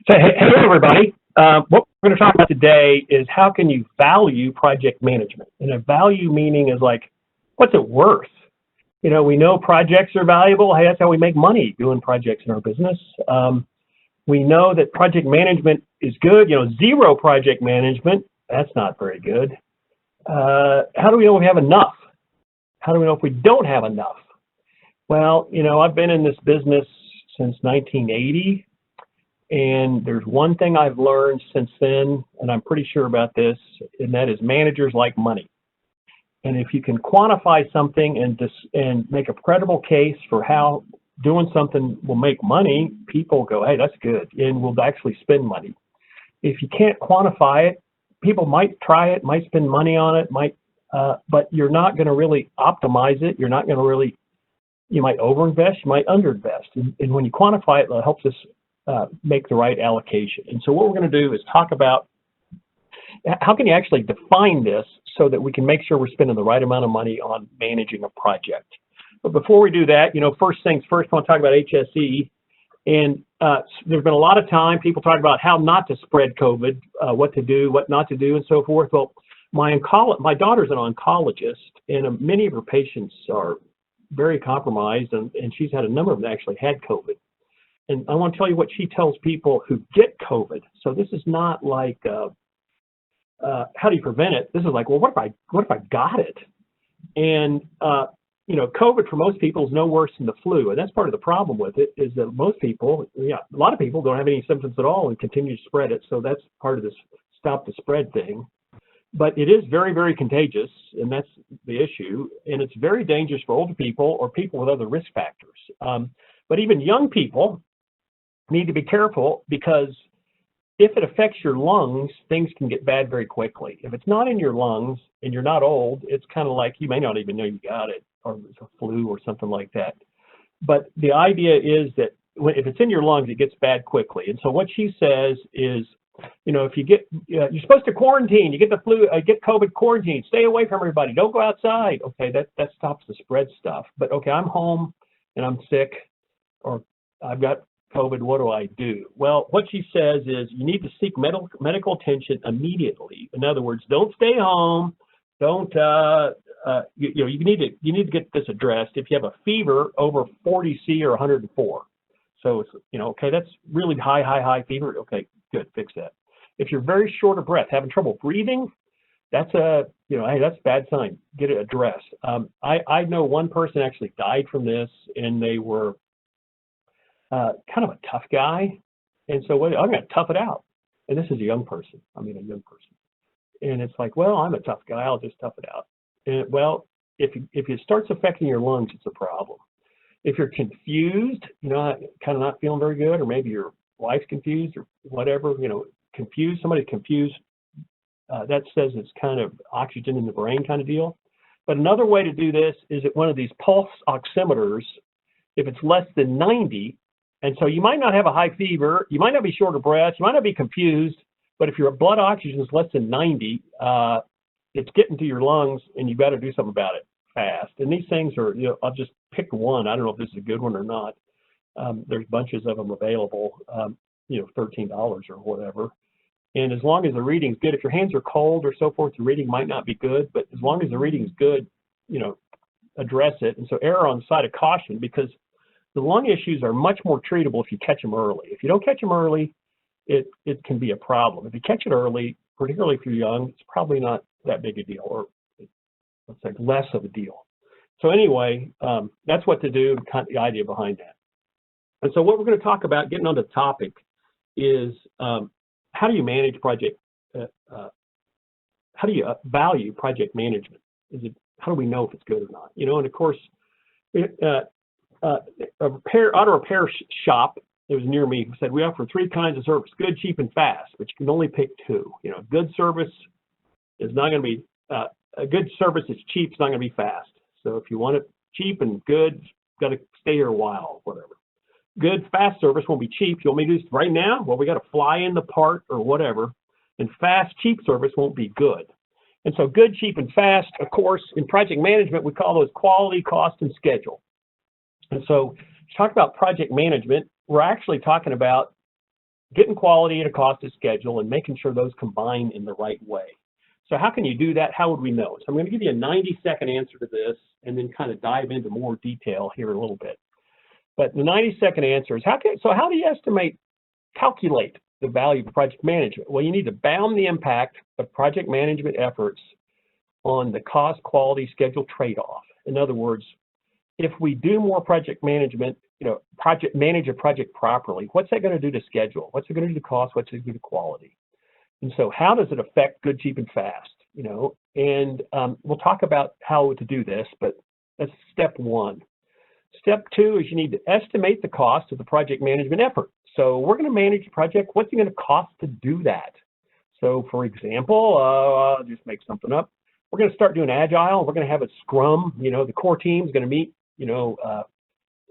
So, hey everybody. What we're going to talk about today is how can you value project management? And a value meaning is like, what's it worth? You know, we know projects are valuable. Hey, that's how we make money doing projects in our business. We know that project management is good. You know, zero project management, that's not very good. How do we know if we have enough? How do we know if we don't have enough? Well, you know, I've been in this business since 1980. And there's one thing I've learned since then, and I'm pretty sure about this, and that is managers like money. And if you can quantify something and make a credible case for how doing something will make money, people go, hey, that's good, and will actually spend money. If you can't quantify it, people might try it, might spend money on it, but you're not going to really optimize it. You're not going to really, you might overinvest, you might underinvest. And when you quantify it, it helps us make the right allocation. And so what we're going to do is talk about how can you actually define this so that we can make sure we're spending the right amount of money on managing a project. But before we do that, you know, first things first, I want to talk about HSE. And there's been a lot of time people talk about how not to spread COVID, what to do, what not to do, and so forth. Well, my daughter's an oncologist, and many of her patients are very compromised, and she's had a number of them that actually had COVID. And I want to tell you what she tells people who get COVID. So this is not like, how do you prevent it? This is like, well, what if I got it? And, you know, COVID for most people is no worse than the flu. And that's part of the problem with it is that most people, a lot of people don't have any symptoms at all and continue to spread it. So that's part of this stop the spread thing. But it is very, very contagious, and that's the issue. And it's very dangerous for older people or people with other risk factors. But even young people need to be careful, because if it affects your lungs, things can get bad very quickly. If it's not in your lungs and you're not old, it's kind of like you may not even know you got it, or it's a flu or something like that. But the idea is that if it's in your lungs, it gets bad quickly. And so what she says is, you know, if you get, you're supposed to quarantine, you get the flu, get COVID, quarantine, stay away from everybody, don't go outside. Okay, that stops the spread stuff. But okay, I'm home and I'm sick, or I've got COVID, what do I do? Well, what she says is you need to seek medical attention immediately. In other words, don't stay home. Don't you need to get this addressed. If you have a fever over 40 C or 104, so it's, you know, okay, that's really high fever. Okay, good, fix that. If you're very short of breath, having trouble breathing, that's hey, that's a bad sign. Get it addressed. I know one person actually died from this, and they were kind of a tough guy, and so I'm going to tough it out. And this is a young person. And it's like, well, I'm a tough guy, I'll just tough it out. And well, if it starts affecting your lungs, it's a problem. If you're confused, you know, kind of not feeling very good, or maybe your wife's confused or whatever, you know, confused, somebody's confused, that says it's kind of oxygen in the brain kind of deal. But another way to do this is at one of these pulse oximeters, if it's less than 90. And so you might not have a high fever, you might not be short of breath, you might not be confused, but if your blood oxygen is less than 90, it's getting to your lungs, and you've got to do something about it fast. And these things are, you know, I'll just pick one. I don't know if this is a good one or not. There's bunches of them available, you know, $13 or whatever. And as long as the reading's good, if your hands are cold or so forth, the reading might not be good, but as long as the reading's good, you know, address it. And so err on the side of caution, because the lung issues are much more treatable if you catch them early. If you don't catch them early, it can be a problem. If you catch it early, particularly if you're young, it's probably not that big a deal, or let's say less of a deal. So anyway, that's what to do, kind of the idea behind that. And so what we're going to talk about, getting on the topic, is how do you manage project, how do you value project management? How do we know if it's good or not? You know, and of course, auto repair shop that was near me said we offer 3 kinds of service: good, cheap, and fast, but you can only pick 2. You know, good service is not going to be a good service is cheap, it's not going to be fast. So if you want it cheap and good, you've got to stay here a while, whatever. Good, fast service won't be cheap. You want me to do this right now? Well, we got to fly in the part or whatever. And fast, cheap service won't be good. And so good, cheap, and fast, of course, in project management, we call those quality, cost, and schedule. And so to talk about project management, we're actually talking about getting quality at a cost of schedule, and making sure those combine in the right way. So how can you do that? How would we know? So I'm going to give you a 90-second answer to this and then kind of dive into more detail here a little bit. But the 90-second answer is, how do you calculate the value of project management? Well, you need to bound the impact of project management efforts on the cost, quality, schedule trade-off. In other words, if we do more project management, manage a project properly, what's that going to do to schedule? What's it going to do to cost? What's it going to do to quality? And so how does it affect good, cheap, and fast? And we'll talk about how to do this, but that's step one. Step two is you need to estimate the cost of the project management effort. So we're going to manage the project. What's it going to cost to do that? So for example, I'll just make something up. We're going to start doing Agile. We're going to have a Scrum. The core team is going to meet,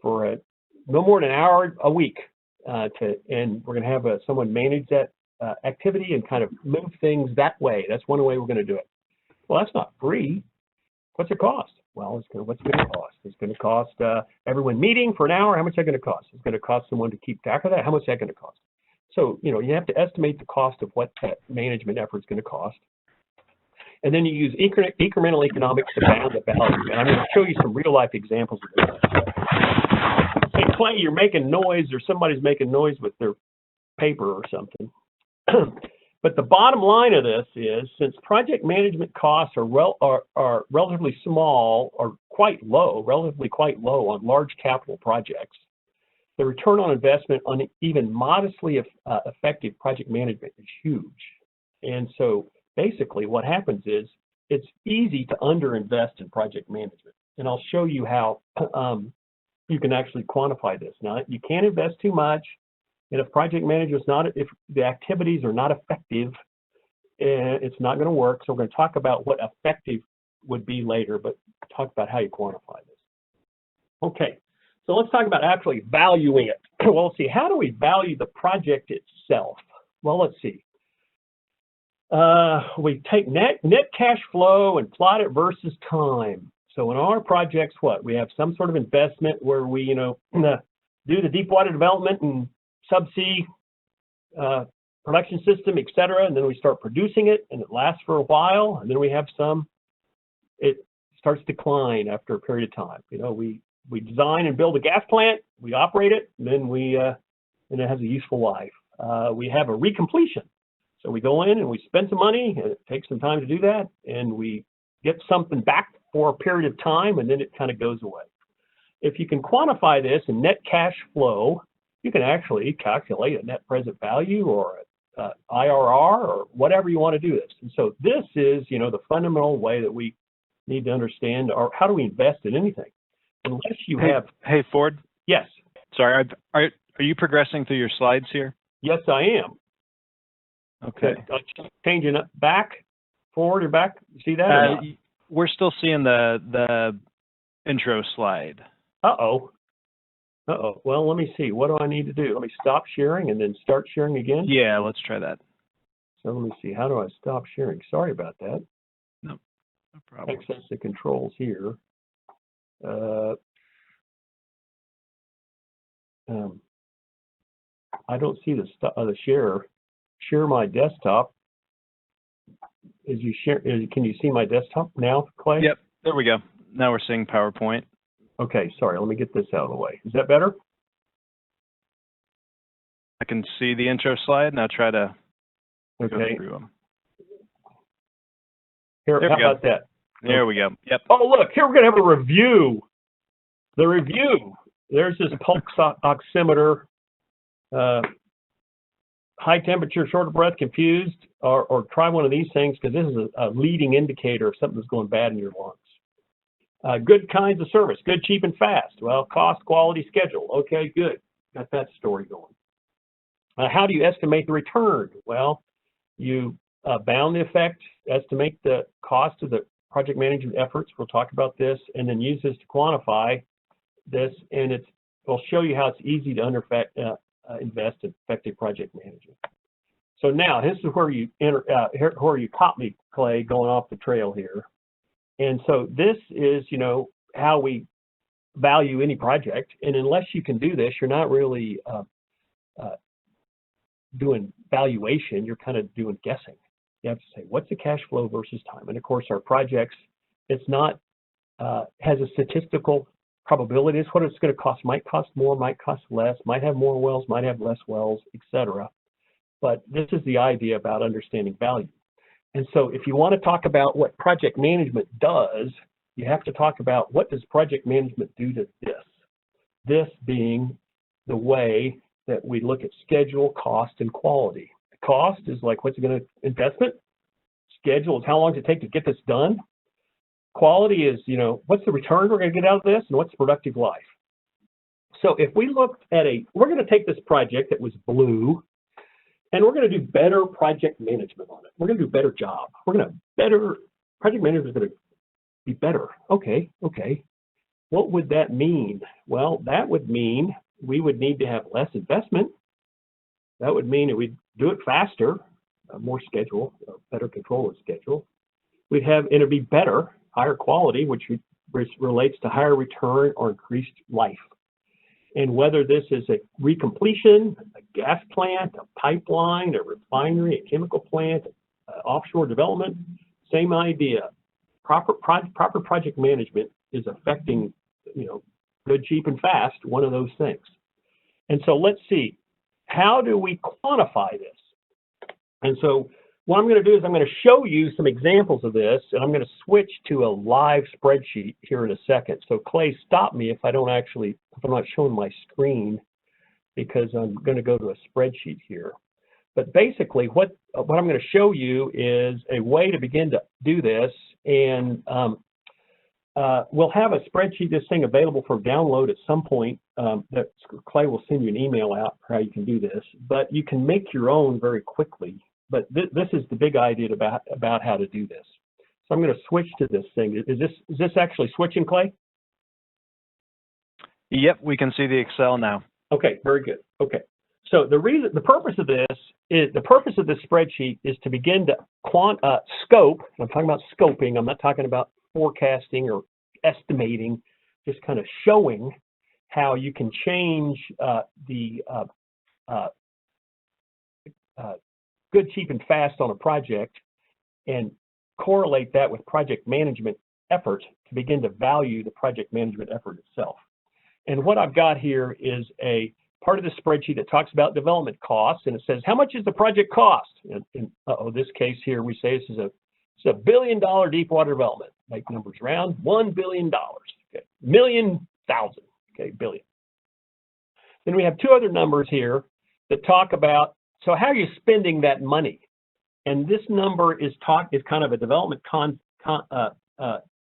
for no more than an hour a week, and we're going to have someone manage that activity and kind of move things that way. That's one way we're going to do it. Well, that's not free. What's it cost? Well, what's it going to cost? It's going to cost everyone meeting for an hour. How much is that going to cost? It's going to cost someone to keep track of that. How much is that going to cost? So, you have to estimate the cost of what that management effort is going to cost. And then you use incremental economics to bound the value. And I'm going to show you some real-life examples of this. Hey, Clay, you're making noise, or somebody's making noise with their paper or something. But the bottom line of this is, since project management costs are relatively small or relatively quite low on large capital projects, the return on investment on even modestly effective project management is huge. And so basically what happens is it's easy to underinvest in project management. And I'll show you how you can actually quantify this. Now, you can't invest too much. And if the activities are not effective, it's not going to work. So we're going to talk about what effective would be later, but talk about how you quantify this. Okay, so let's talk about actually valuing it. Well, let's see, how do we value the project itself? Well, let's see. We take net cash flow and plot it versus time. So in our projects, we have some sort of investment where we, do the deep water development and subsea production system, et cetera, and then we start producing it, and it lasts for a while, and then we have it starts to decline after a period of time. We design and build a gas plant, we operate it, and then and it has a useful life. We have a recompletion. So we go in and we spend some money, and it takes some time to do that, and we get something back for a period of time, and then it kind of goes away. If you can quantify this in net cash flow, you can actually calculate a net present value or IRR or whatever you want to do this. And so this is, the fundamental way that we need to understand, or how do we invest in anything? Unless you have... Hey, Ford? Yes. Sorry, are you progressing through your slides here? Yes, I am. Okay. Changing it back, forward or back. You see that? We're still seeing the intro slide. Uh-oh. Well, let me see. What do I need to do? Let me stop sharing and then start sharing again? Yeah, let's try that. So let me see. How do I stop sharing? Sorry about that. No problem. Access the controls here. I don't see the share. Share my desktop. Can you see my desktop now, Clay? Yep, there we go. Now we're seeing PowerPoint. Okay, sorry, let me get this out of the way. Is that better? I can see the intro slide. Now try to go through them. Here, how about that? There we go. Yep. Oh, look, here we're going to have a review. The review. There's this pulse oximeter, high temperature, short of breath, confused, or try one of these things, because this is a leading indicator of something that's going bad in your lungs. Good kinds of service, good, cheap, and fast. Well, cost, quality, schedule. Okay, good. Got that story going. How do you estimate the return? Well, you bound the effect, estimate the cost of the project management efforts. We'll talk about this, and then use this to quantify this, and we'll show you how it's easy to invest in effective project management. So now, this is where you caught me, Clay, going off the trail here. And so this is, how we value any project. And unless you can do this, you're not really doing valuation, you're kind of doing guessing. You have to say, what's the cash flow versus time? And of course, our projects, it's not, has a statistical probability. It's what it's going to cost. Might cost more, might cost less, might have more wells, might have less wells, etc. But this is the idea about understanding value. And so if you want to talk about what project management does, you have to talk about what does project management do to this? This being the way that we look at schedule, cost, and quality. The cost is like, what's it going to investment? Schedule is how long does it take to get this done? Quality is, what's the return we're going to get out of this, and what's the productive life? So if we looked at we're going to take this project that was blue, and we're going to do better project management on it. We're going to do a better job. Project management is going to be better. Okay. What would that mean? Well, that would mean we would need to have less investment. That would mean that we'd do it faster, more schedule, better control of schedule. It'd be better, higher quality, which relates to higher return or increased life. And whether this is a recompletion, a gas plant, a pipeline, a refinery, a chemical plant, offshore development, same idea. Proper project management is affecting, good, cheap, and fast, one of those things. And so let's see, how do we quantify this? And so what I'm going to do is I'm going to show you some examples of this, and I'm going to switch to a live spreadsheet here in a second. So Clay, stop me if I'm not showing my screen, because I'm going to go to a spreadsheet here. But basically, what I'm going to show you is a way to begin to do this, and we'll have a spreadsheet, this thing available for download at some point. That Clay will send you an email out for how you can do this, but you can make your own very quickly. But this is the big idea about how to do this. So I'm going to switch to this thing. Is this actually switching, Clay? Yep, we can see the Excel now. Okay, very good. Okay, so the purpose of this spreadsheet is to begin to scope. I'm talking about scoping. I'm not talking about forecasting or estimating. Just kind of showing how you can change the good, cheap, and fast on a project and correlate that with project management effort to begin to value the project management effort itself. And what I've got here is a part of the spreadsheet that talks about development costs, and it says, how much is the project cost? In this case here, we say this is a $1 billion deep water development. Make numbers round, $1 billion. Okay, million, thousand, okay, billion. Then we have two other numbers here that talk about, so how are you spending that money? And this number is kind of a development time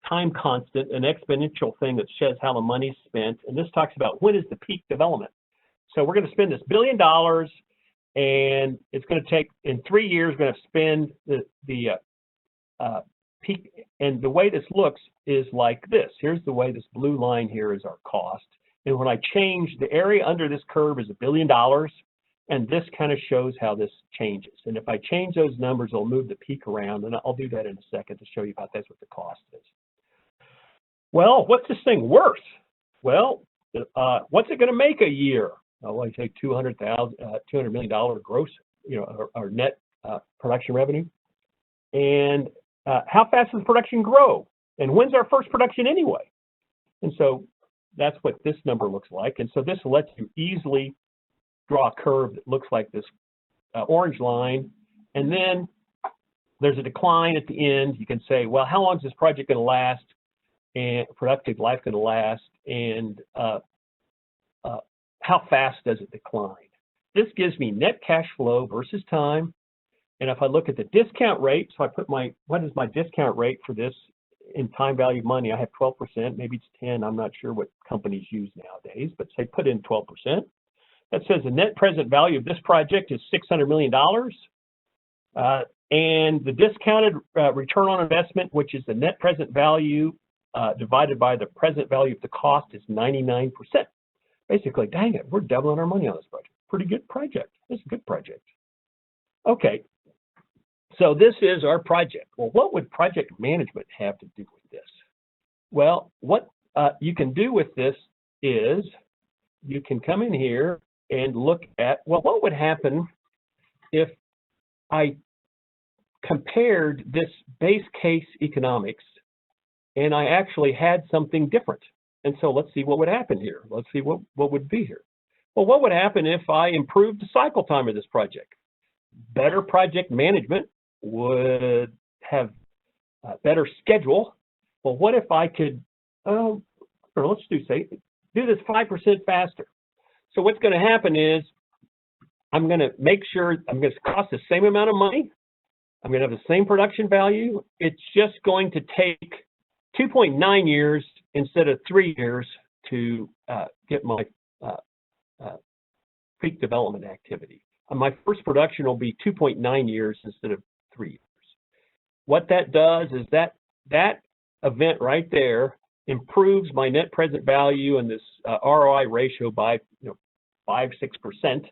constant, an exponential thing that says how the money's spent. And this talks about when is the peak development. So we're going to spend this $1 billion, and it's going to take, in 3 years, we're going to spend the peak. And the way this looks is like this. Here's the way this blue line here is our cost. And when I change, the area under this curve is $1 billion. And this kind of shows how this changes. And if I change those numbers, I'll move the peak around, and I'll do that in a second to show you how that's what the cost is. Well, what's this thing worth? Well, what's it going to make a year? Well, I say $200 million gross, our net production revenue. And how fast does production grow? And when's our first production anyway? And so that's what this number looks like. And so this lets you easily draw a curve that looks like this orange line, and then there's a decline at the end. You can say, well, how long is this project going to last, and productive life going to last, and how fast does it decline? This gives me net cash flow versus time, and if I look at the discount rate, so I put what is my discount rate for this in time value of money? I have 12%, maybe it's 10. I'm not sure what companies use nowadays, but say put in 12%. That says the net present value of this project is $600 million. And the discounted return on investment, which is the net present value divided by the present value of the cost, is 99%. Basically, dang it, we're doubling our money on this project. Pretty good project. This is a good project. Okay, so this is our project. Well, what would project management have to do with this? Well, what you can do with this is you can come in here and look at, well, what would happen if I compared this base case economics and I actually had something different? And so let's see what would happen here. Let's see what would be here. Well, what would happen if I improved the cycle time of this project? Better project management would have a better schedule. Well, what if I could, or let's do this 5% faster? So what's going to happen is I'm going to make sure I'm going to cost the same amount of money. I'm going to have the same production value. It's just going to take 2.9 years instead of 3 years to get my peak development activity. My first production will be 2.9 years instead of 3 years. What that does is that event right there improves my net present value and this ROI ratio by 5-6%,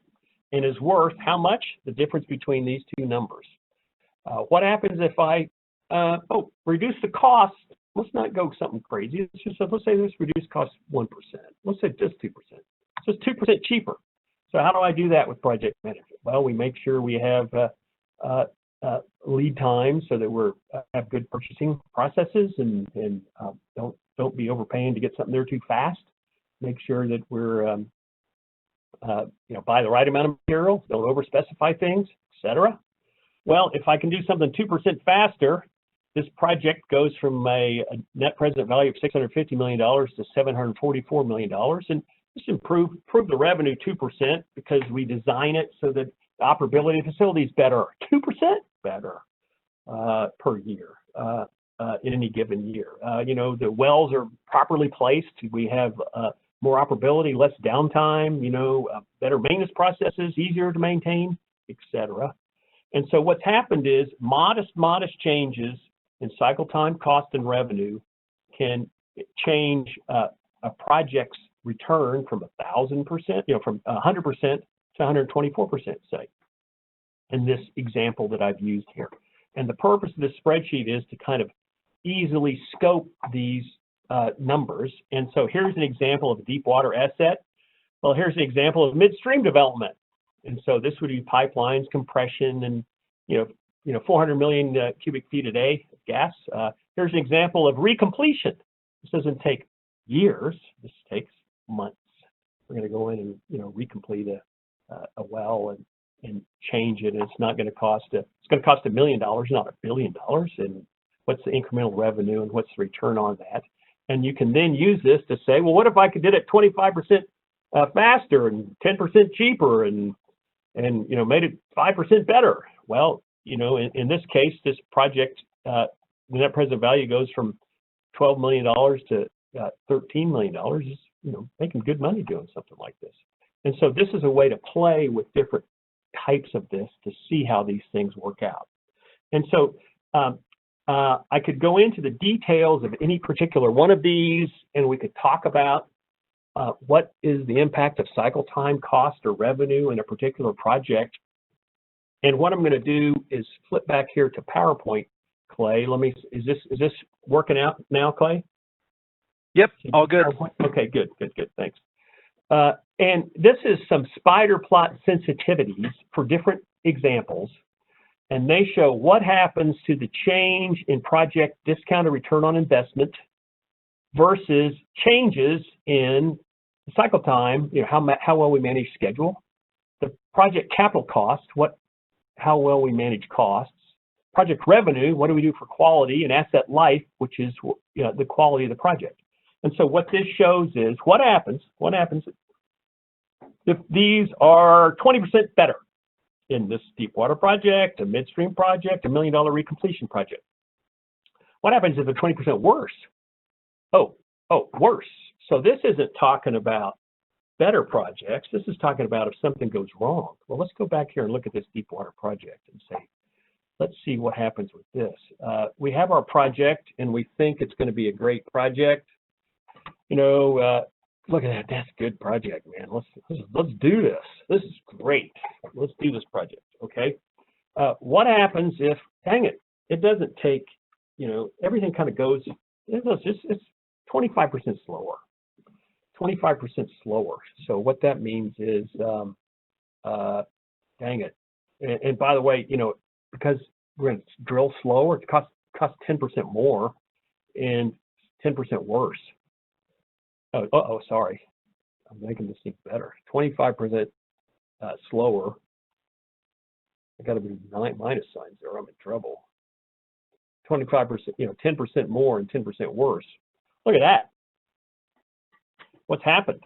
and is worth how much? The difference between these two numbers. What happens if I reduce the cost? Let's not go something crazy. Let's say this reduced cost 1%. Let's say just 2%. Just 2% cheaper. So how do I do that with project management? Well, we make sure we have lead time so that we have good purchasing processes and don't be overpaying to get something there too fast. Make sure that we're buy the right amount of material, don't overspecify things, etc. Well, if I can do something 2% faster, this project goes from a net present value of $650 million to $744 million, and just improve the revenue 2% because we design it so that the operability of the facility is better, 2% better per year in any given year. The wells are properly placed. We have more operability, less downtime, better maintenance processes, easier to maintain, etc. And so what's happened is modest changes in cycle time, cost, and revenue can change a project's return from 1,000%, from 100% to 124%, say, in this example that I've used here. And the purpose of this spreadsheet is to kind of easily scope these numbers. And so here's an example of a deep water asset. Well, here's an example of midstream development. And so this would be pipelines, compression, and 400 million cubic feet a day of gas. Here's an example of recompletion. This doesn't take years. This takes months. We're going to go in and recomplete a well and change it. And it's not going to cost it's going to cost $1 million, not $1 billion. And what's the incremental revenue and what's the return on that? And you can then use this to say, well, what if I could do it 25% faster and 10% cheaper and made it 5% better? Well, in this case, this project, the net present value goes from $12 million to $13 million. Is making good money doing something like this. And so this is a way to play with different types of this to see how these things work out. And so I could go into the details of any particular one of these, and we could talk about what is the impact of cycle time, cost, or revenue in a particular project. And what I'm going to do is flip back here to PowerPoint, Clay. Is this working out now, Clay? Yep, all good. Okay, good, thanks. And this is some spider plot sensitivities for different examples, and they show what happens to the change in project discounted return on investment versus changes in cycle time, how well we manage schedule, the project capital cost, how well we manage costs, project revenue, what do we do for quality, and asset life, which is the quality of the project. And so what this shows is what happens if these are 20% better in this deep water project, a midstream project, $1 million recompletion project. What happens if they're 20% worse? Oh, worse. So this isn't talking about better projects. This is talking about if something goes wrong. Well, let's go back here and look at this deep water project and say, let's see what happens with this. We have our project and we think it's going to be a great project. Look at that. That's a good project, man. Let's do this. This is great. Let's do this project. Okay. What happens if, dang it, it doesn't take, everything kind of goes, it's 25% slower. 25% slower. So what that means is, dang it, And by the way, because we're going to drill slower, it costs 10% more and 10% worse. Oh, sorry. I'm making this seem better. 25% slower. I got to be minus signs there. I'm in trouble. 25%, 10% more and 10% worse. Look at that. What's happened?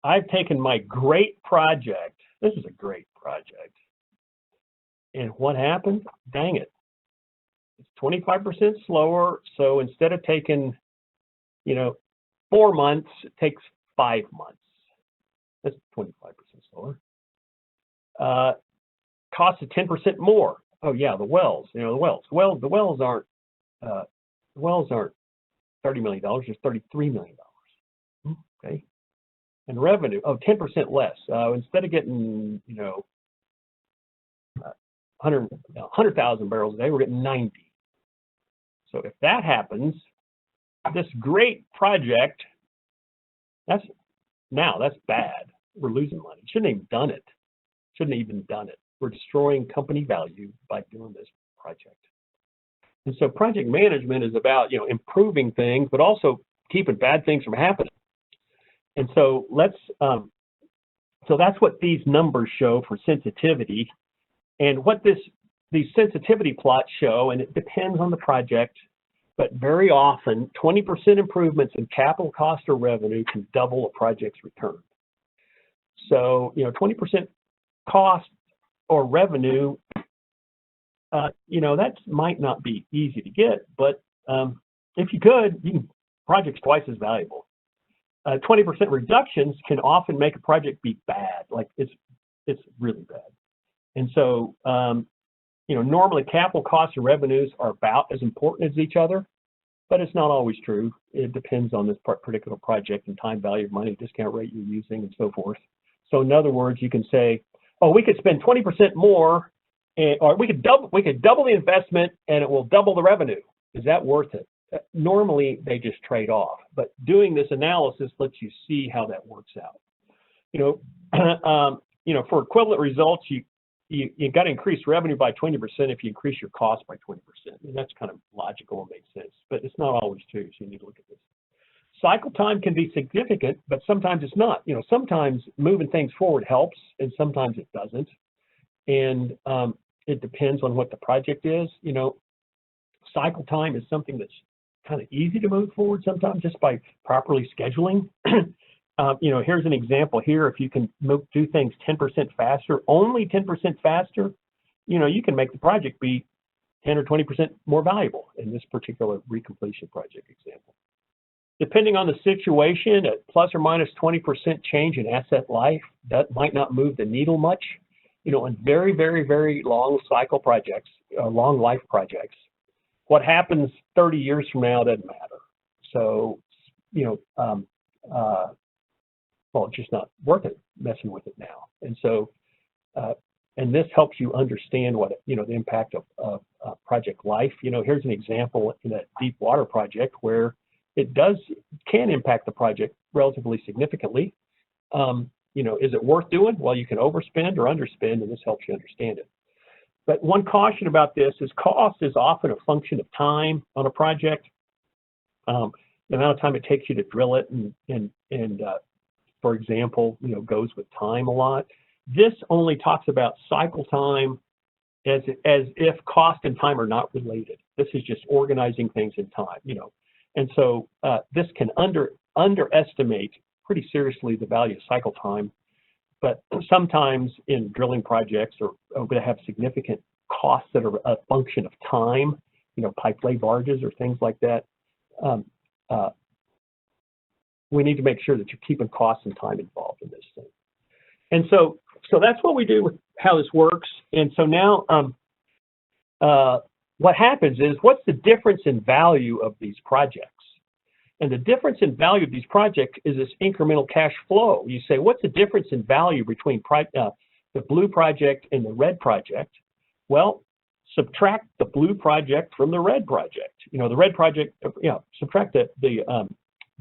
I've taken my great project. This is a great project. And what happened? Dang it. It's 25% slower. So instead of taking, 4 months, it takes 5 months. That's 25% slower. Costs of 10% more. Oh yeah, the wells. The wells aren't $30 million. There's $33 million. Okay. And revenue, 10% less. Instead of getting 100,000 barrels a day, we're getting 90. So if that happens, this great project, that's bad. We're losing money. Shouldn't have even done it. We're destroying company value by doing this project. And so project management is about improving things, but also keeping bad things from happening. And so so that's what these numbers show for sensitivity, and what these sensitivity plots show, and it depends on the project, but very often 20% improvements in capital cost or revenue can double a project's return. So 20% cost or revenue, that might not be easy to get, but if you could, project's twice as valuable. 20% reductions can often make a project be bad, like it's really bad. And so, normally capital costs and revenues are about as important as each other, but it's not always true. It depends on this particular project and time value of money, discount rate you're using, and so forth. So in other words, you can say, oh, we could spend 20% more, or we could double the investment and it will double the revenue. Is that worth it? Normally they just trade off, but doing this analysis lets you see how that works out. For equivalent results, you got to increase revenue by 20% if you increase your cost by 20%. And that's kind of logical and makes sense, but it's not always true. So you need to look at this. Cycle time can be significant, but sometimes it's not. Sometimes moving things forward helps, and sometimes it doesn't. And it depends on what the project is. Cycle time is something that's kind of easy to move forward sometimes just by properly scheduling. Here's an example here. If you can do things 10% faster, only 10% faster, you can make the project be 10 or 20% more valuable in this particular recompletion project example. Depending on the situation, a plus or minus 20% change in asset life, that might not move the needle much. On very, very, very long cycle projects, long life projects, what happens 30 years from now doesn't matter. So, it's just not worth it messing with it now. And so, and this helps you understand what, the impact of project life. Here's an example in a deep water project where it can impact the project relatively significantly. Is it worth doing? Well, you can overspend or underspend, and this helps you understand it. But one caution about this is cost is often a function of time on a project. The amount of time it takes you to drill it and for example, goes with time a lot. This only talks about cycle time as if cost and time are not related. This is just organizing things in time, And so this can underestimate pretty seriously the value of cycle time. But sometimes in drilling projects are going to have significant costs that are a function of time, pipe lay barges or things like that. We need to make sure that you're keeping costs and time involved in this thing. And so that's what we do with how this works. And so now what happens is, what's the difference in value of these projects? And the difference in value of these projects is this incremental cash flow. You say, what's the difference in value between the blue project and the red project? Well, subtract the blue project from the red project. The red project, subtract the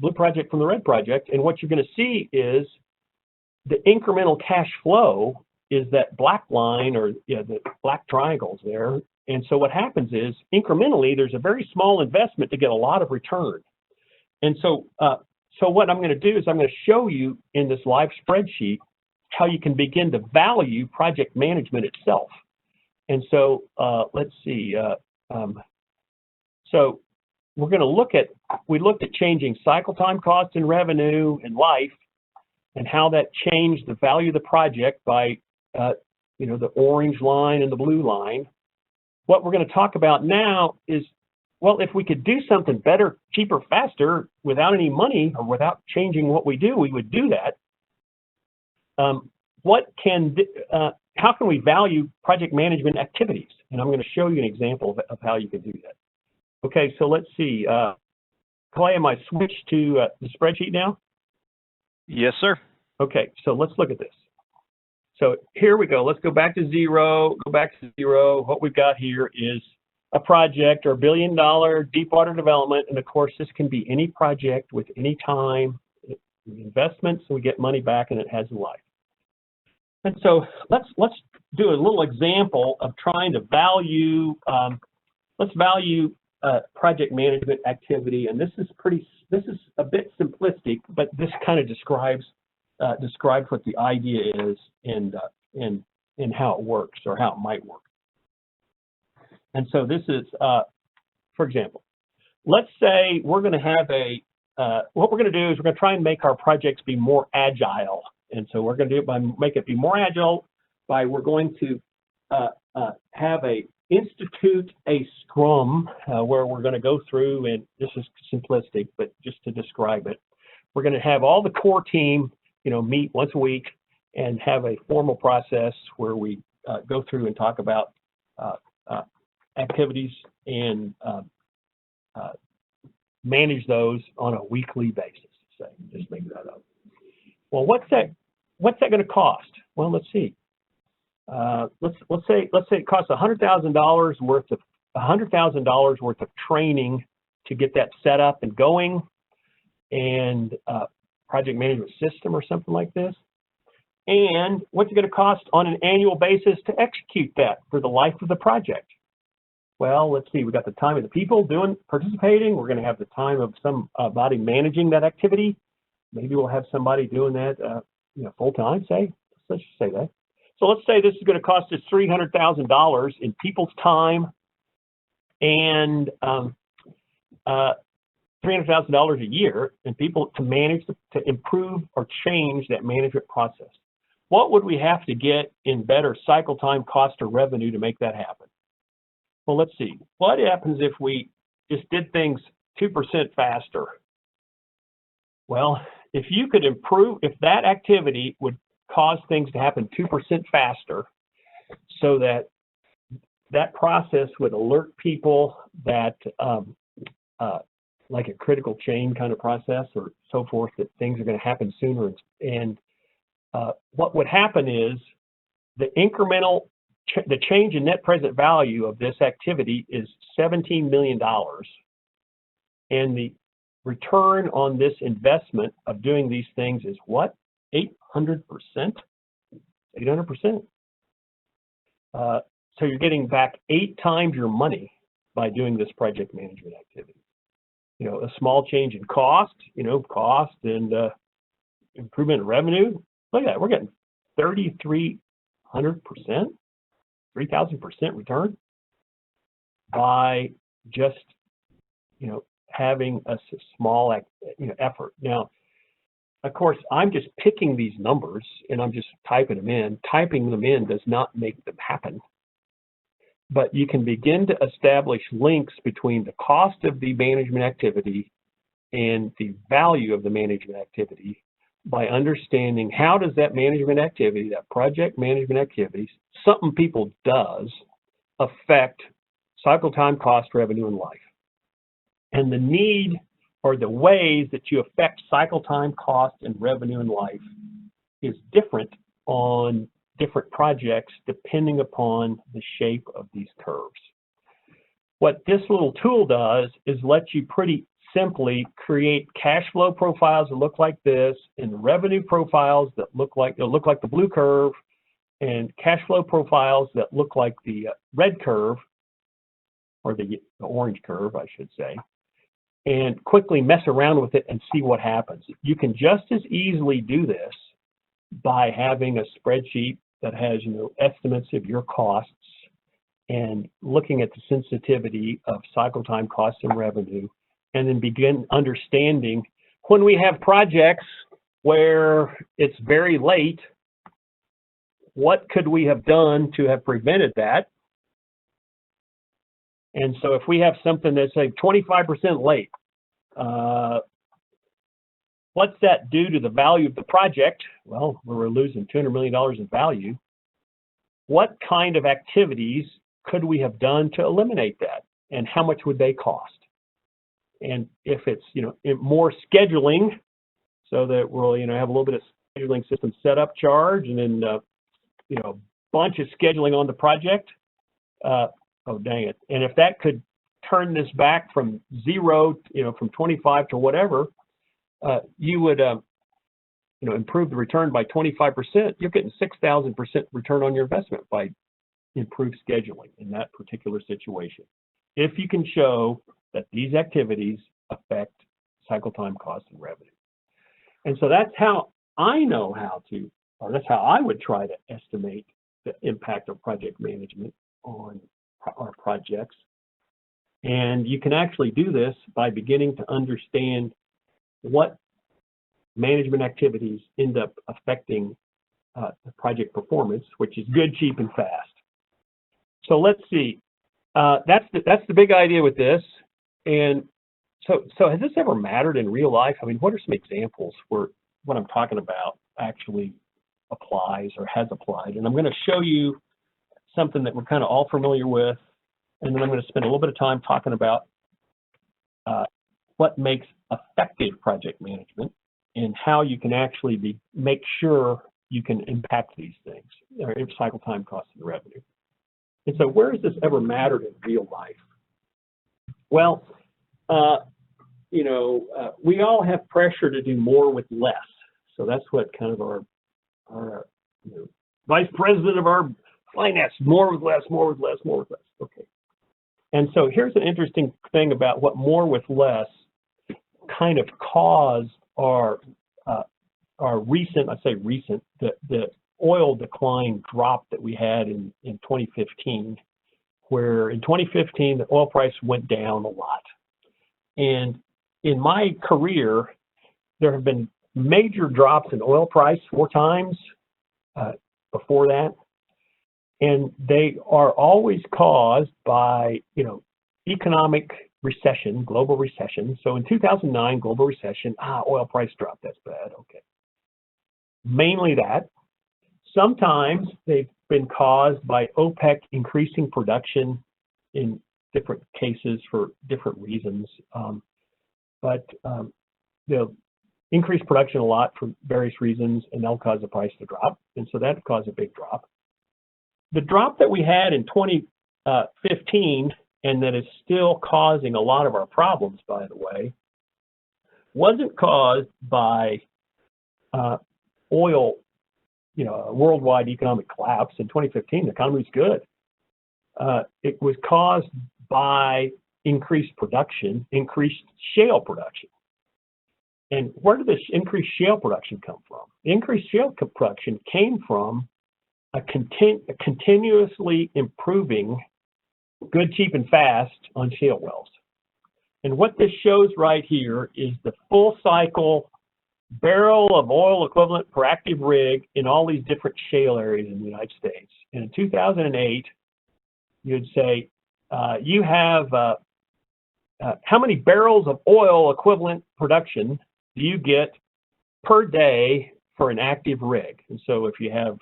blue project from the red project, and what you're going to see is the incremental cash flow is that black line, or the black triangles there. And so what happens is, incrementally, there's a very small investment to get a lot of return. And so, so what I'm going to do is I'm going to show you in this live spreadsheet how you can begin to value project management itself. And so let's see. So we're going to look at, we looked at changing cycle time, cost, and revenue and life, and how that changed the value of the project by, the orange line and the blue line. What we're going to talk about now is, well, if we could do something better, cheaper, faster, without any money or without changing what we do, we would do that. How can we value project management activities? And I'm going to show you an example of how you can do that. Okay, so let's see. Clay, am I switched to the spreadsheet now? Yes, sir. Okay, so let's look at this. So here we go. Let's go back to zero. Go back to zero. What we've got here is a project or $1 billion deep water development. And of course, this can be any project with any time investment, so we get money back and it has a life. And so let's do a little example of trying to value, let's value project management activity. And this is a bit simplistic, but this kind of describes what the idea is and how it works, or how it might work. And so this is, for example, let's say we're going to have what we're going to do is we're going to try and make our projects be more agile. And so we're going to do it by make it be more agile by we're going to institute a Scrum where we're going to go through, and this is simplistic, but just to describe it, we're going to have all the core team, meet once a week and have a formal process where we go through and talk about activities and manage those on a weekly basis. Say, just make that up. Well, what's that going to cost? Well, let's see. Let's say it costs $100,000 worth of training to get that set up and going, and project management system or something like this. And what's it going to cost on an annual basis to execute that for the life of the project? Well, let's see. We got the time of the people participating. We're going to have the time of somebody managing that activity. Maybe we'll have somebody doing that, full time. Let's just say that. So let's say this is going to cost us $300,000 in people's time and $300,000 a year, and people to manage, to improve or change that management process. What would we have to get in better cycle time, cost, or revenue to make that happen? Well, let's see. What happens if we just did things 2% faster? Well, if you could improve, if that activity would cause things to happen 2% faster, so that that process would alert people that, like a critical chain kind of process or so forth, that things are going to happen sooner. And what would happen is the the change in net present value of this activity is $17 million. And the return on this investment of doing these things is what? 800%? 800%. So you're getting back 8 times your money by doing this project management activity. A small change in cost, cost and improvement in revenue. Look at that, we're getting 3,300%, 3,000% return by just, having a small, effort. Now, of course, I'm just picking these numbers and I'm just typing them in. Typing them in does not make them happen. But you can begin to establish links between the cost of the management activity and the value of the management activity by understanding how does that management activity, that project management activities, something people does, affect cycle time, cost, revenue, and life. And the need or the ways that you affect cycle time, cost, and revenue and life is different on different projects depending upon the shape of these curves. What this little tool does is let you pretty simply create cash flow profiles that look like this and revenue profiles that look like the blue curve and cash flow profiles that look like the red curve, or the orange curve, I should say, and quickly mess around with it and see what happens. You can just as easily do this by having a spreadsheet that has, estimates of your costs and looking at the sensitivity of cycle time, cost, and revenue, and then begin understanding when we have projects where it's very late, what could we have done to have prevented that? And so if we have something that's like 25% late, what's that do to the value of the project? Well, we're losing $200 million in value. What kind of activities could we have done to eliminate that? And how much would they cost? And if it's, more scheduling, so that we'll, have a little bit of scheduling system setup charge, and then, a bunch of scheduling on the project, oh, dang it. And if that could turn this back from 0, from 25 to whatever, you would, improve the return by 25%. You're getting 6,000% return on your investment by improved scheduling in that particular situation, if you can show that these activities affect cycle time, cost, and revenue. And so that's how I know how to, or that's how I would try to estimate the impact of project management on our projects. And you can actually do this by beginning to understand what management activities end up affecting the project performance, which is good, cheap, and fast. So let's see. That's the big idea with this. And so has this ever mattered in real life? I mean, what are some examples where what I'm talking about actually applies or has applied? And I'm going to show you something that we're kind of all familiar with, and then I'm going to spend a little bit of time talking about what makes effective project management and how you can actually make sure you can impact these things, or cycle time, cost, and revenue. And so where has this ever mattered in real life? Well, we all have pressure to do more with less. So that's what kind of our vice president of our finance, more with less, more with less, more with less. Okay. And so here's an interesting thing about what more with less kind of caused our recent, the oil decline drop that we had in 2015, where in 2015, the oil price went down a lot. And in my career, there have been major drops in oil price 4 times before that. And they are always caused by, economic recession, global recession. So in 2009, global recession, oil price dropped, that's bad, okay. Mainly that. Sometimes they've been caused by OPEC increasing production in different cases for different reasons. But they'll increase production a lot for various reasons, and they'll cause the price to drop. And so that caused a big drop. The drop that we had in 2015, and that is still causing a lot of our problems, by the way, wasn't caused by oil, a worldwide economic collapse. In 2015, the economy was good. It was caused by increased production, increased shale production. And where did this increased shale production come from? The increased shale production came from a continuously improving good, cheap, and fast on shale wells. And what this shows right here is the full cycle barrel of oil equivalent per active rig in all these different shale areas in the United States. And in 2008, you'd say you have how many barrels of oil equivalent production do you get per day for an active rig? And so if you have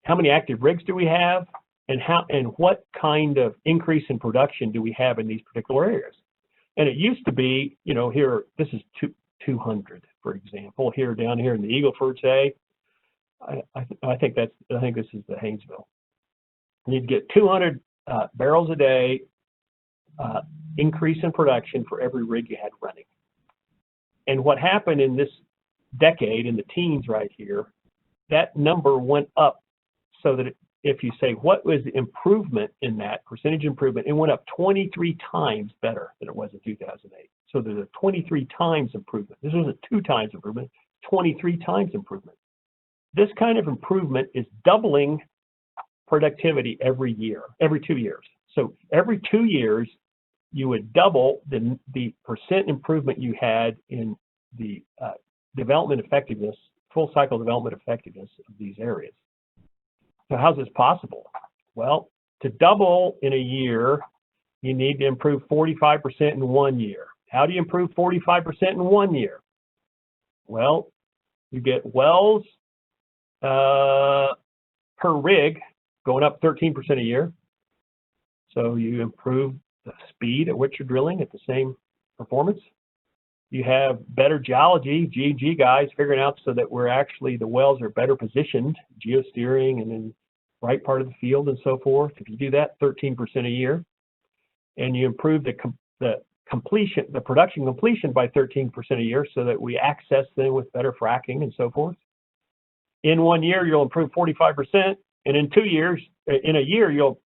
how many active rigs do we have, and what kind of increase in production do we have in these particular areas? And it used to be, here, this is 200, for example, down here in the Eagle Ford, say, I think this is the Haynesville. You'd get 200 barrels a day increase in production for every rig you had running. And what happened in this decade, in the teens right here, that number went up so that if you say, what was the improvement in that percentage improvement, it went up 23 times better than it was in 2008. So there's a 23 times improvement. This wasn't 2 times improvement, 23 times improvement. This kind of improvement is doubling productivity every year, every 2 years. So every 2 years, you would double the percent improvement you had in the development effectiveness, full cycle development effectiveness of these areas. So how's this possible? Well, to double in a year, you need to improve 45% in 1 year. How do you improve 45% in 1 year? Well, you get wells per rig going up 13% a year. So you improve the speed at which you're drilling at the same performance. You have better geology, G&G guys figuring out so that we're actually, the wells are better positioned, geosteering and in the right part of the field and so forth. If you do that 13% a year, and you improve the completion, the production completion by 13% a year so that we access them with better fracking and so forth. In 1 year, you'll improve 45%, and in 2 years, in a year, you'll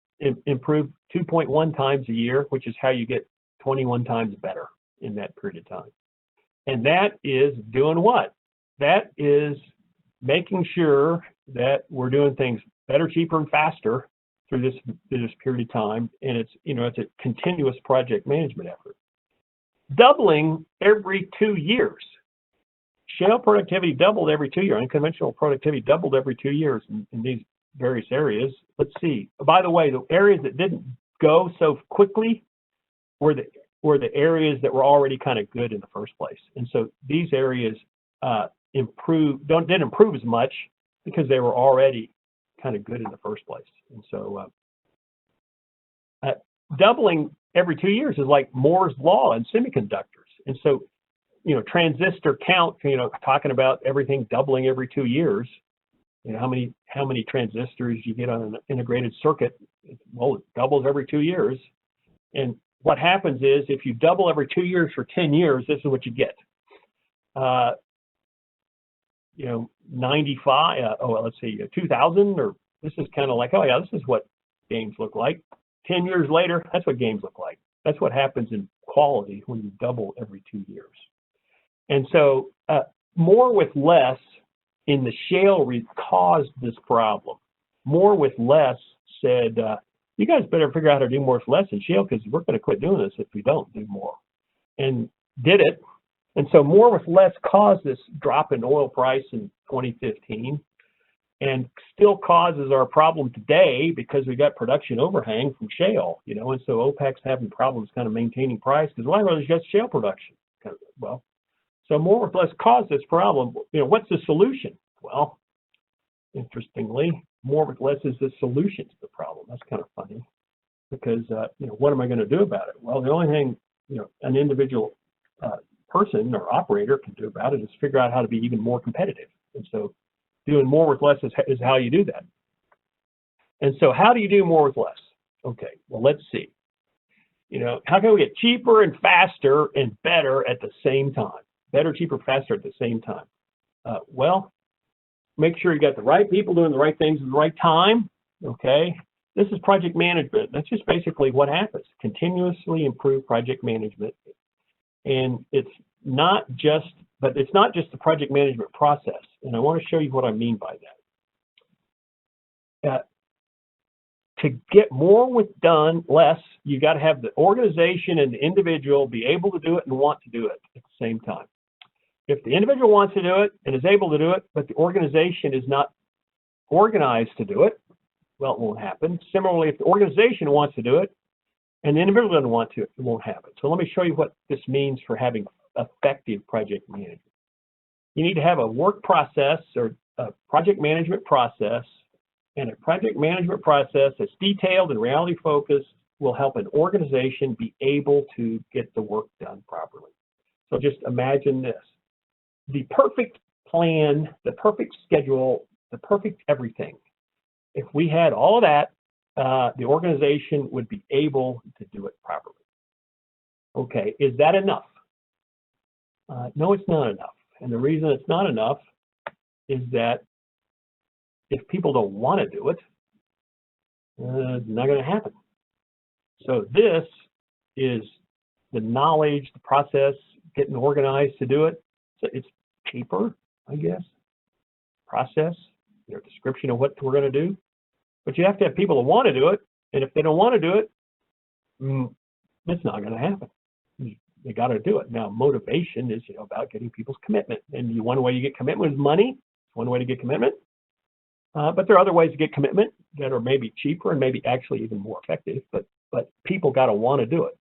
improve 2.1 times a year, which is how you get 21 times better in that period of time. And that is doing what? That is making sure that we're doing things better, cheaper, and faster through this period of time. And it's, you know, it's a continuous project management effort. Doubling every 2 years. Shale productivity doubled every 2 years. Unconventional productivity doubled every 2 years in these various areas. Let's see. By the way, the areas that didn't go so quickly were the areas that were already kind of good in the first place. And so these areas didn't improve as much because they were already kind of good in the first place. And so doubling every 2 years is like Moore's law in semiconductors. And so, you know, transistor count, you know, talking about everything doubling every 2 years, you know, how many transistors you get on an integrated circuit, well, it doubles every 2 years. And what happens is if you double every 2 years for 10 years, this is what you get. You know, 95, let's see, 2000, or this is kind of like, oh yeah, this is what games look like. 10 years later, that's what games look like. That's what happens in quality when you double every 2 years. And so more with less in the shale caused this problem. More with less said, you guys better figure out how to do more with less in shale because we're going to quit doing this if we don't do more. And did it. And so more with less caused this drop in oil price in 2015 and still causes our problem today because we got production overhang from shale, you know, and so OPEC's having problems kind of maintaining price because why was just shale production? Well, so more with less caused this problem. You know, what's the solution? Well, interestingly, more with less is the solution to the problem. That's kind of funny because, you know, what am I going to do about it? Well, the only thing, you know, an individual person or operator can do about it is figure out how to be even more competitive. And so doing more with less is how you do that. And so how do you do more with less? Okay, well, let's see. You know, how can we get cheaper and faster and better at the same time? Better, cheaper, faster at the same time. Well, make sure you got the right people doing the right things at the right time. Okay, this is project management. That's just basically what happens. Continuously improve project management. And it's not just the project management process. And I want to show you what I mean by that. To get more with done less, you got to have the organization and the individual be able to do it and want to do it at the same time. If the individual wants to do it and is able to do it, but the organization is not organized to do it, well, it won't happen. Similarly, if the organization wants to do it and the individual doesn't want to, it won't happen. So let me show you what this means for having effective project management. You need to have a work process or a project management process, and a project management process that's detailed and reality focused will help an organization be able to get the work done properly. So just imagine this. The perfect plan, the perfect schedule, the perfect everything. If we had all of that, the organization would be able to do it properly. Okay, is that enough? No, it's not enough. And the reason it's not enough is that if people don't want to do it, it's not going to happen. So this is the knowledge, the process, getting organized to do it. So it's cheaper, I guess, process, description of what we're going to do. But you have to have people that want to do it. And if they don't want to do it, it's not going to happen. You got to do it. Now, motivation is, about getting people's commitment. And one way you get commitment is money. One way to get commitment. But there are other ways to get commitment that are maybe cheaper and maybe actually even more effective. But people got to want to do it.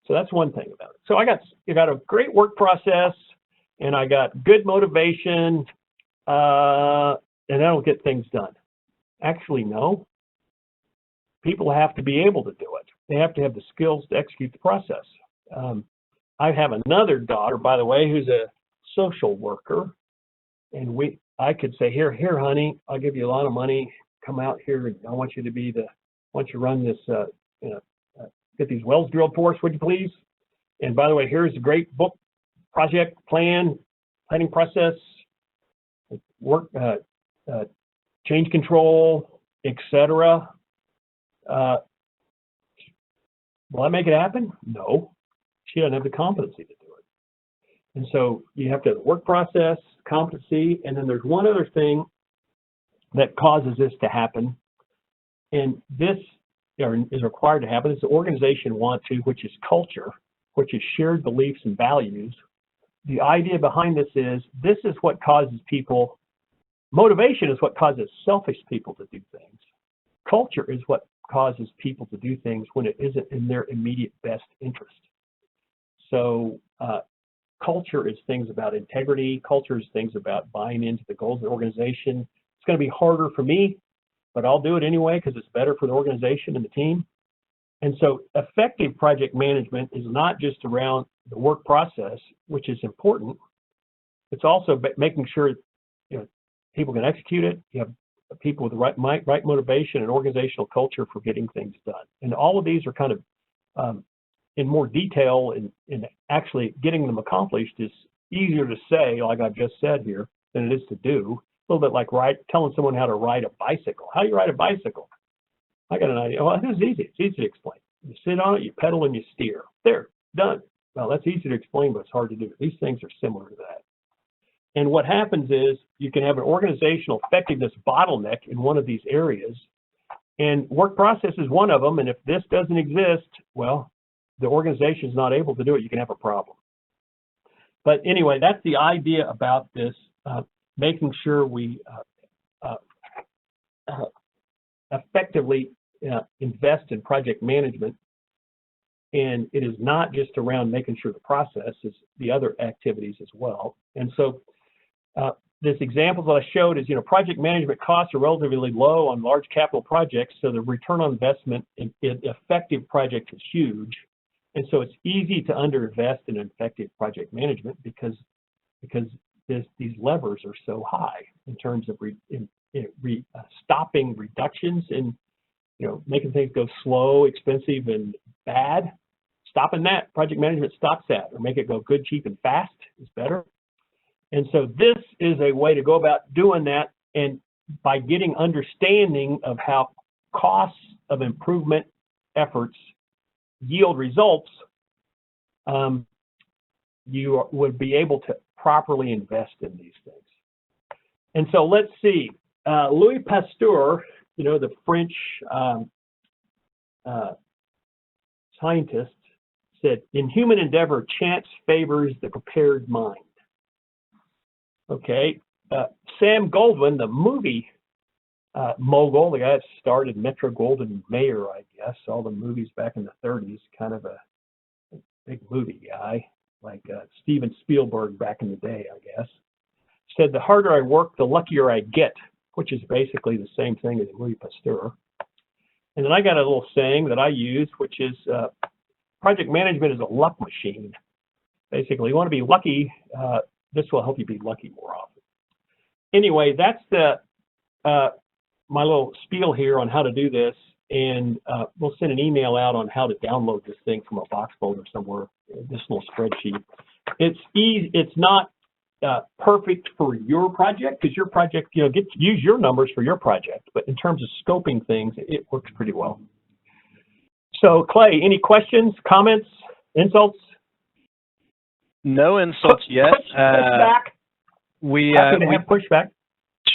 So that's one thing about it. So I got a great work process, and I got good motivation, and that'll get things done. Actually, no. People have to be able to do it. They have to have the skills to execute the process. I have another daughter, by the way, who's a social worker, and I could say, here, honey, I'll give you a lot of money. Come out here, and I want you to run this, get these wells drilled for us, would you please? And by the way, here's a great book, project planning process, work, change control, etc. Will I make it happen? No. She doesn't have the competency to do it. And so you have to have the work process, competency, and then there's one other thing that causes this to happen. And this is required to happen. It's the organization want to, which is culture, which is shared beliefs and values. The idea behind this is what causes people, motivation is what causes selfish people to do things. Culture is what causes people to do things when it isn't in their immediate best interest. So culture is things about integrity. Culture is things about buying into the goals of the organization. It's going to be harder for me, but I'll do it anyway because it's better for the organization and the team. And so effective project management is not just around the work process, which is important. It's also making sure people can execute it. You have people with the right motivation and organizational culture for getting things done. And all of these are kind of in more detail, in actually getting them accomplished is easier to say, like I've just said here, than it is to do. A little bit like telling someone how to ride a bicycle. How do you ride a bicycle? I got an idea. Well, this is easy. It's easy to explain. You sit on it, you pedal, and you steer. There, done. Well, that's easy to explain, but it's hard to do. These things are similar to that. And what happens is you can have an organizational effectiveness bottleneck in one of these areas, and work process is one of them. And if this doesn't exist, well, the organization is not able to do it. You can have a problem. But anyway, that's the idea about this, making sure we effectively invest in project management. And it is not just around making sure the process is the other activities as well. And so this example that I showed is, project management costs are relatively low on large capital projects. So the return on investment in effective projects is huge. And so it's easy to underinvest in effective project management because these levers are so high in terms of stopping reductions and making things go slow, expensive, and bad. Stopping that, project management stops that, or make it go good, cheap, and fast is better. And so this is a way to go about doing that, and by getting understanding of how costs of improvement efforts yield results, you would be able to properly invest in these things. And so let's see, Louis Pasteur, the French scientist, said, in human endeavor, chance favors the prepared mind. Okay, Sam Goldman, the movie mogul, the guy that started Metro-Goldwyn-Mayer, I guess, all the movies back in the 30s, kind of a big movie guy, like Steven Spielberg back in the day, I guess, said, the harder I work, the luckier I get, which is basically the same thing as Louis Pasteur. And then I got a little saying that I use, which is project management is a luck machine. Basically, you want to be lucky, this will help you be lucky more often. Anyway, that's my little spiel here on how to do this, and we'll send an email out on how to download this thing from a box folder somewhere, this little spreadsheet. It's easy. It's not perfect for your project, because your project, use your numbers for your project. But in terms of scoping things, it works pretty well. So, Clay, any questions, comments, insults? No insults yet. Pushback. We have pushback.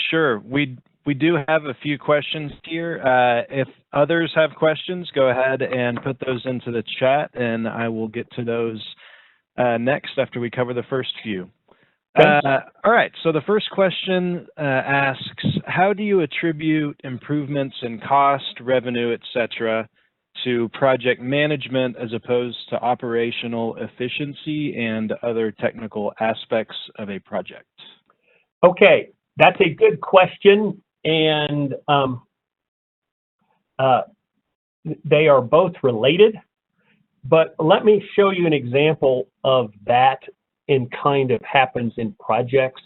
Sure. We do have a few questions here. If others have questions, go ahead and put those into the chat, and I will get to those next after we cover the first few. All right, so the first question asks, how do you attribute improvements in cost, revenue, etc., to project management as opposed to operational efficiency and other technical aspects of a project? Okay, that's a good question, and they are both related, but let me show you an example of that and kind of happens in projects.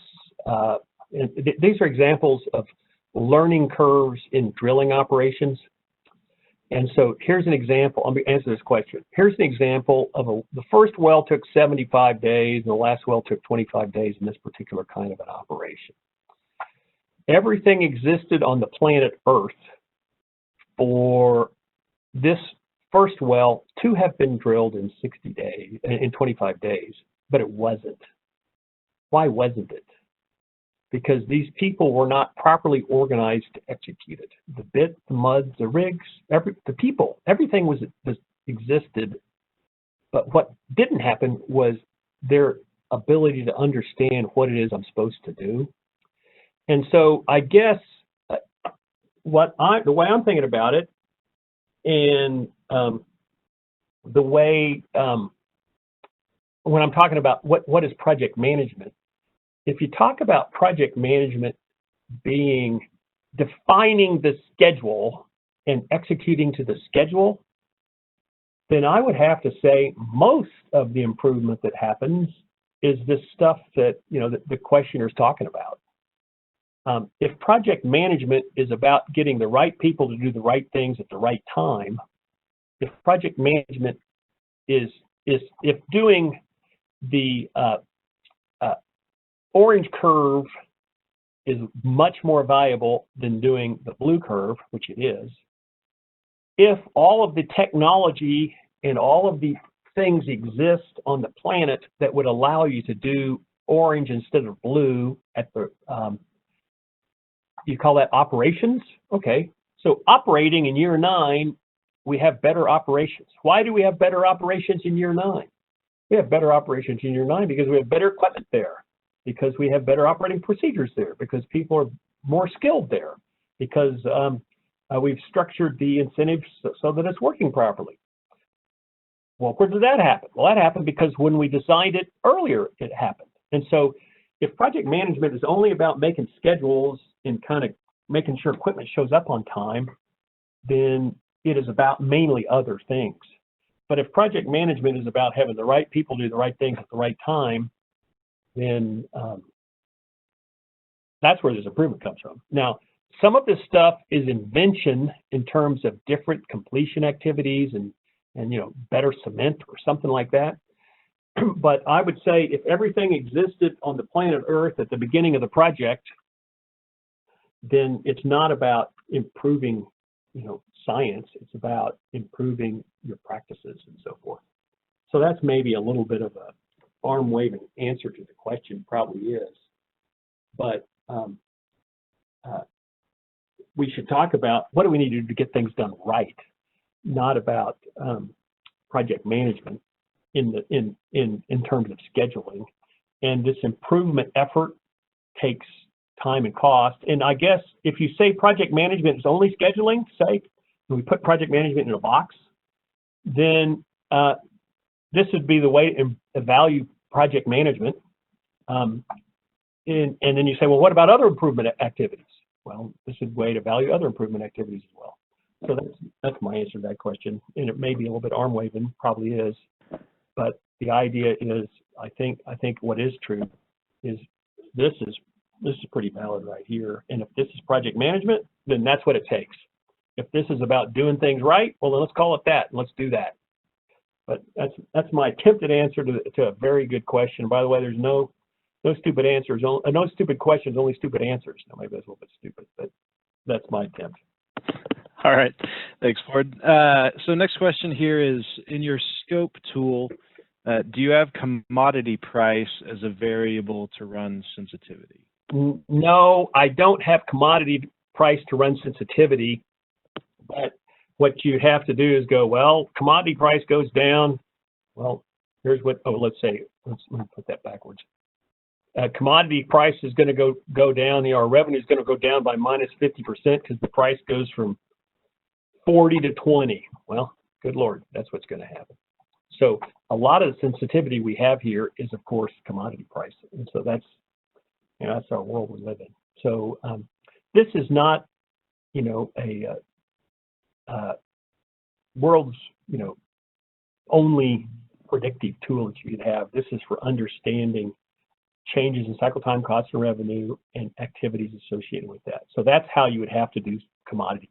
These are examples of learning curves in drilling operations. And so here's an example. Let me answer this question. Here's an example of the first well took 75 days and the last well took 25 days in this particular kind of an operation. Everything existed on the planet Earth for this first well to have been drilled in 60 days, in 25 days, but it wasn't. Why wasn't it? Because these people were not properly organized to execute it. The bit, the mud, the rigs, the people, everything was existed, but what didn't happen was their ability to understand what it is I'm supposed to do. And so I guess the way I'm thinking about it, and the way when I'm talking about what is project management, if you talk about project management being defining the schedule and executing to the schedule, then I would have to say most of the improvement that happens is this stuff that the questioner is talking about. If project management is about getting the right people to do the right things at the right time, if project management is if doing the orange curve is much more valuable than doing the blue curve, which it is, if all of the technology and all of the things exist on the planet that would allow you to do orange instead of blue at the, you call that operations? Okay, so operating in year 9, we have better operations. Why do we have better operations in year 9? We have better operations in year 9 because we have better equipment there, because we have better operating procedures there, because people are more skilled there, because we've structured the incentives so that it's working properly. Well, where did that happen? Well, that happened because when we designed it earlier, it happened. And so if project management is only about making schedules and kind of making sure equipment shows up on time, then it is about mainly other things. But if project management is about having the right people do the right things at the right time, then that's where this improvement comes from. Now, some of this stuff is invention in terms of different completion activities and better cement or something like that. But I would say if everything existed on the planet Earth at the beginning of the project, then it's not about improving, science. It's about improving your practices and so forth. So that's maybe a little bit of a arm-waving answer to the question, probably is. But we should talk about what do we need to do to get things done right, not about project management in terms of scheduling. And this improvement effort takes time and cost. And I guess if you say project management is only scheduling, say, and we put project management in a box, then this would be the way to value project management. And then you say, well, what about other improvement activities? Well, this is a way to value other improvement activities as well. So that's my answer to that question. And it may be a little bit arm waving, probably is. But the idea is, I think what is true is this is pretty valid right here. And if this is project management, then that's what it takes. If this is about doing things right, well, then let's call it that and let's do that. But that's my attempted answer to a very good question. By the way, there's no No stupid answers, no stupid questions, only stupid answers. Now, maybe that's a little bit stupid, but that's my attempt. All right. Thanks, Ford. So next question here is, in your scope tool, do you have commodity price as a variable to run sensitivity? No, I don't have commodity price to run sensitivity, but what you have to do is go, well, commodity price goes down. Well, here's what, let's let me put that backwards. Commodity price is going to go down. Our revenue is going to go down by minus 50% because the price goes from 40 to 20. Well, good Lord, that's what's going to happen. So a lot of the sensitivity we have here is, of course, commodity price, and so that's our world we live in. So this is not, a world's only predictive tool that you could have. This is for understanding changes in cycle time, costs, and revenue, and activities associated with that. So that's how you would have to do commodity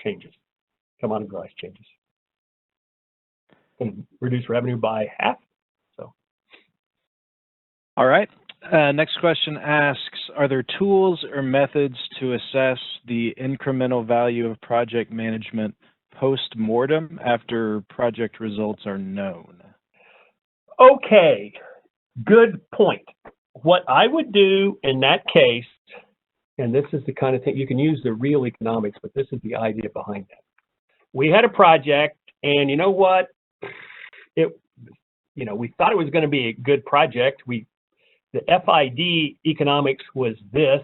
price changes. And reduce revenue by half. So. All right. Next question asks, are there tools or methods to assess the incremental value of project management post-mortem after project results are known? Okay, good point. What I would do in that case, and this is the kind of thing, you can use the real economics, but this is the idea behind that. We had a project, and you know what? We thought it was going to be a good project. The FID economics was this,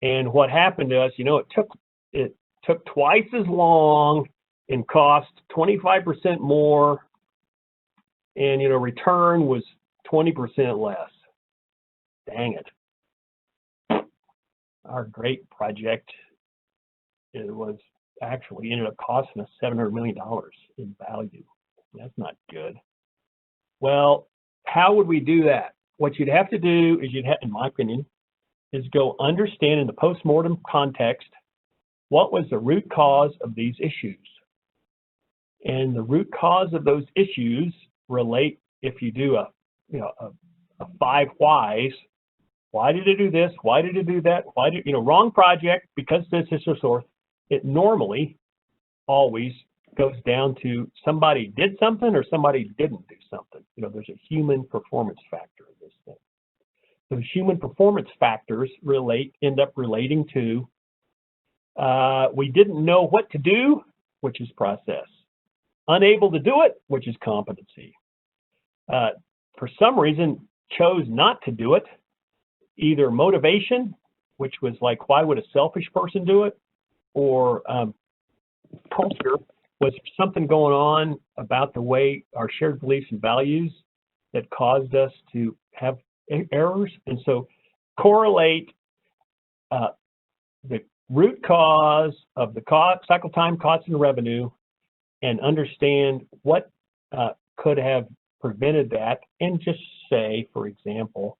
and what happened to us, it took twice as long and cost 25% more, and return was 20% less. Dang it. Our great project, it was actually ended up costing us $700 million in value. That's not good. Well, how would we do that? What you'd have to do is in my opinion, is go understand in the post-mortem context, what was the root cause of these issues? And the root cause of those issues relate, if you do a 5 whys. Why did it do this? Why did it do that? Wrong project, because this is so forth. It normally always goes down to somebody did something or somebody didn't do something. There's a human performance factor in this thing. Those human performance factors end up relating to we didn't know what to do, which is process. Unable to do it, which is competency. For some reason, chose not to do it, either motivation, which was like, why would a selfish person do it? Or culture, was something going on about the way our shared beliefs and values that caused us to have errors? And so correlate the root cause of the cycle time, costs, and revenue, and understand what could have prevented that, and just say, for example,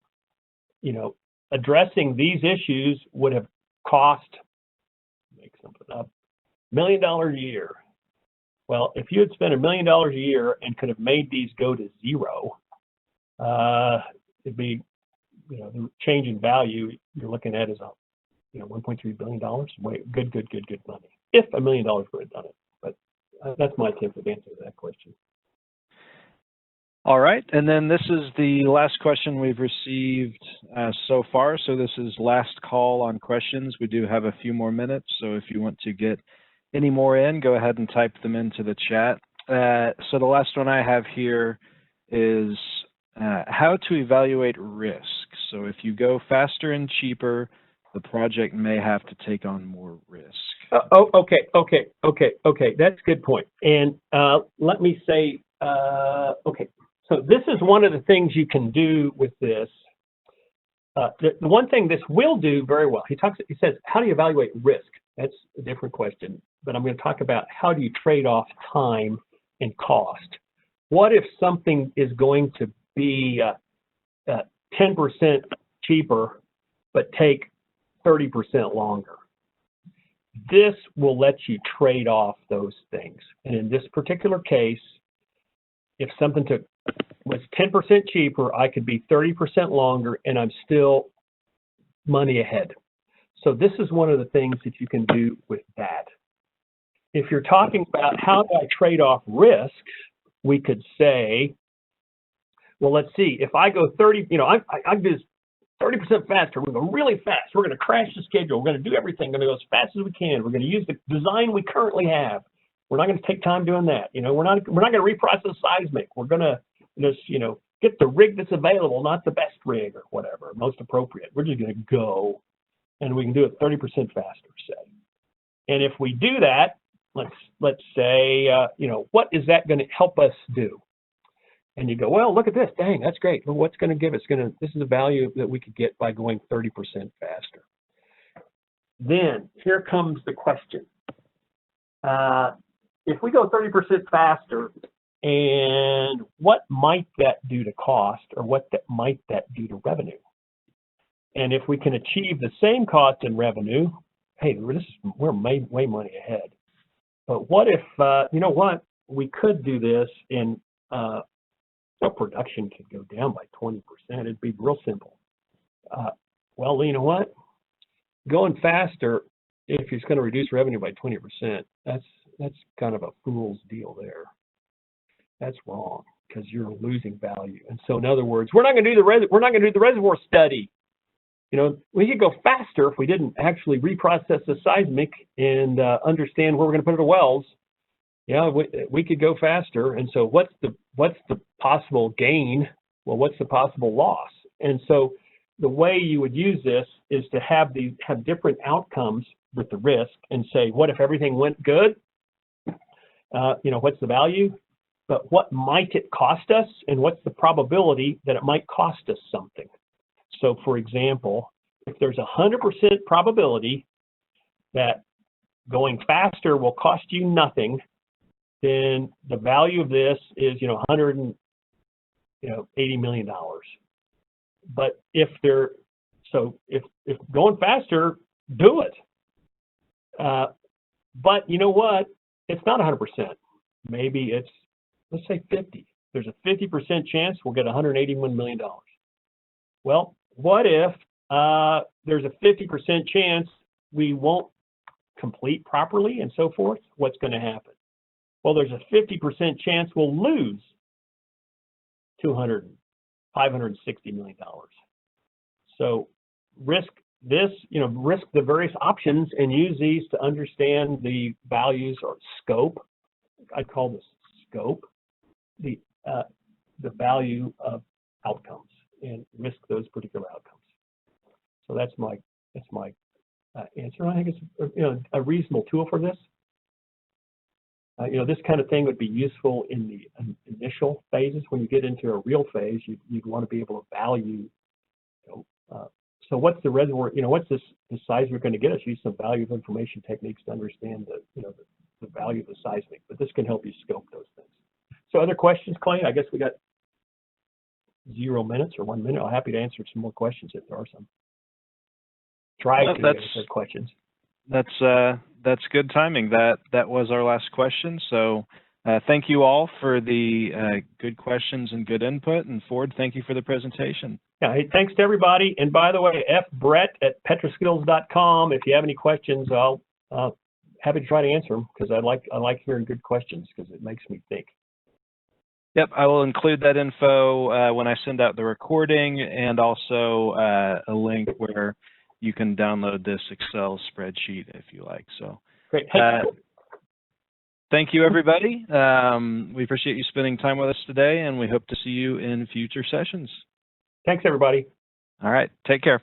addressing these issues would have cost, make something up, $1 million a year. Well, if you had spent $1 million a year and could have made these go to zero, it'd be, the change in value you're looking at is $1.3 billion. Good money. If $1 million would have done it, but that's my attempt to answer that question. All right, and then this is the last question we've received so far. So this is last call on questions. We do have a few more minutes, so if you want to get any more in, go ahead and type them into the chat. So the last one I have here is how to evaluate risk. So if you go faster and cheaper, the project may have to take on more risk. Okay. That's a good point. And let me say, okay. So this is one of the things you can do with this. The one thing this will do very well, he says, how do you evaluate risk? That's a different question, but I'm going to talk about how do you trade off time and cost. What if something is going to be 10% cheaper, but take 30% longer? This will let you trade off those things. And in this particular case, if something was 10% cheaper, I could be 30% longer, and I'm still money ahead. So this is one of the things that you can do with that. If you're talking about how do I trade off risks, we could say, well, let's see, if I go 30, I do this 30% faster, we're going to go really fast, we're going to crash the schedule, we're going to do everything, we're going to go as fast as we can, we're going to use the design we currently have. We're not going to take time doing that. We're not going to reprocess seismic. We're going to just, get the rig that's available, not the best rig or whatever, most appropriate. We're just going to go, and we can do it 30% faster, say. And if we do that, let's say, what is that going to help us do? And you go, well, look at this. Dang, that's great. Well, what's going to give us? This is the value that we could get by going 30% faster. Then here comes the question. If we go 30% faster, and what might that do to cost, or what might that do to revenue? And if we can achieve the same cost and revenue, hey, we're way money ahead. But what if, we could do this in, production could go down by 20%. It'd be real simple. Well, you know what? Going faster, if it's going to reduce revenue by 20%, that's kind of a fool's deal there. That's wrong, because you're losing value. And so, in other words, we're not going to do the reservoir study. We could go faster if we didn't actually reprocess the seismic and understand where we're going to put the wells. Yeah, we could go faster. And so, what's the possible gain? Well, what's the possible loss? And so, the way you would use this is to have different outcomes with the risk, and say, what if everything went good? What's the value? But what might it cost us, and what's the probability that it might cost us something? So, for example, if there's 100% probability that going faster will cost you nothing, then the value of this is, $180 million. But if going faster, do it. But you know what? It's not 100%. Maybe it's, let's say 50. There's a 50% chance we'll get $181 million. Well, what if there's a 50% chance we won't complete properly and so forth? What's going to happen? Well, there's a 50% chance we'll lose $560 million. So risk the various options and use these to understand the values or scope. I call this scope, the value of outcomes, and risk those particular outcomes. So that's my answer. I think it's a reasonable tool for this. This kind of thing would be useful in the initial phases. When you get into a real phase, you'd want to be able to value. So what's the reservoir? What's the seismic going to get us? Use some value of information techniques to understand the value of the seismic. But this can help you scope those things. So other questions, Clay? I guess we got 0 minutes or 1 minute. I'm happy to answer some more questions if there are some. Try to answer questions. That's good timing. That was our last question. So thank you all for the good questions and good input. And Ford, thank you for the presentation. Yeah, hey, thanks to everybody. And by the way, fbrett@petroskills.com. If you have any questions, I'll happy to try to answer them, because I like hearing good questions, because it makes me think. Yep, I will include that info when I send out the recording, and also a link where you can download this Excel spreadsheet if you like. So great. Hey, thank you, everybody. We appreciate you spending time with us today, and we hope to see you in future sessions. Thanks, everybody. All right. Take care.